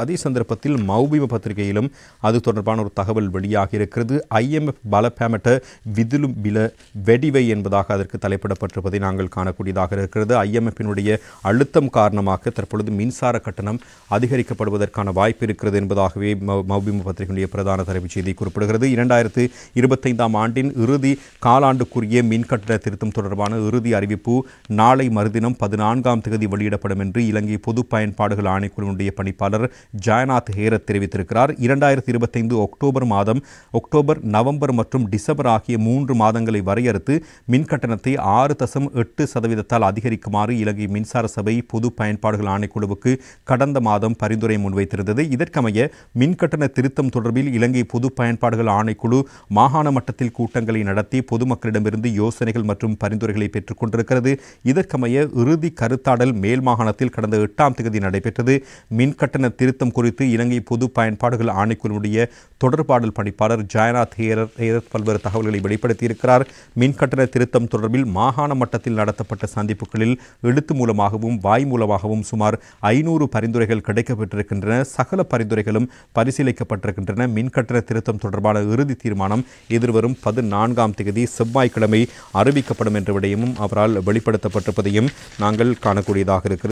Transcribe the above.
அதே சந்தர்ப்பத்தில் மௌபிம பத்திரிகையிலும் அது தொடர்பான ஒரு தகவல் வெளியாகி இருக்கிறது. IMF பலப்பேமட்ட விதிலும் வில வெடிவை என்பதாக அதற்கு தலைப்பிடப்பட்டிருப்பதை நாங்கள் காணக்கூடியதாக இருக்கிறது. IMFினுடைய அழுத்தம் காரணமாக தற்பொழுது மின்சார கட்டணம் அதிகரிக்கப்படுவதற்கான வாய்ப்பு இருக்கிறது என்பதாகவே மௌபிம பத்திரிகையுடைய பிரதான தலைப்புச் செய்தி குறிப்பிடுகிறது. 2025 ஆண்டின் இறுதி காலாண்டுக்குரிய மின்கட்டண திருத்தம் தொடர்பான இறுதி அறிவிப்பு நாளை மறுதினம் 14ஆம் தேதி வெளியிடப்படும் என்று இலங்கை பொது பயன்பாடுகள் ஆணைக்குழுவினுடைய பணிப்பாளர் ஜெயநாத் ஹேரத் தெரிவித்திருக்கிறார். 2025 அக்டோபர், நவம்பர் மற்றும் டிசம்பர் ஆகிய 3 மாதங்களை வரையறுத்து மின்கட்டணத்தை 6.8% அதிகரிக்குமாறு இலங்கை மின்சார சபை பொது பயன்பாடுகள் ஆணைக்குழுவுக்கு கடந்த மாதம் பரிந்துரை முன்வைத்திருந்தது. இதற்கமைய மின்கட்டண திருத்தம் தொடர்பில் இலங்கை பொது பயன்பாடுகள் ஆணைக்குழு மாகாண மட்டத்தில் கூட்டங்களை நடத்தி பொதுமக்களிடமிருந்து யோசனைகள் மற்றும் பரிந்துரைகளை பெற்றுக் கொண்டிருக்கிறது. இதற்கமைய இறுதி கருத்தாடல் மேல் மாகாணத்தில் கடந்த 8ஆம் தேதி நடைபெற்றது. மின்கட்டண திருத்தம் குறித்து இலங்கை பொது பயன்பாடுகள் ஆணைக்குழுவுடைய தொடர்பாடல் பணிப்பாளர் ஜெயநாத் ஹேரத் பல்வேறு தகவல்களை வெளிப்படுத்தியிருக்கிறார். மின்கட்டண திருத்தம் தொடர்பில் மாகாண மட்டத்தில் நடத்தப்பட்ட சந்திப்புகளில் எழுத்து மூலமாகவும் வாய் மூலமாகவும் சுமார் 500 பரிந்துரைகள் கிடைக்கப்பெற்றிருக்கின்றன. சகல பரிந்துரைகளும் பரிசீலிக்கப்பட்டிருக்கின்றன. மின்கட்டண திருத்தம் தொடர்பான இறுதி தீர்மானம் எதிர்வரும் 14ஆம் தேதி செவ்வாய்க்கிழமை அறிவிக்கப்படும் என்ற விடயமும் அவரால் வெளிப்படுத்தப்பட்டிருப்பதையும் நாங்கள் காணக்கூடியதாக இருக்கிறது.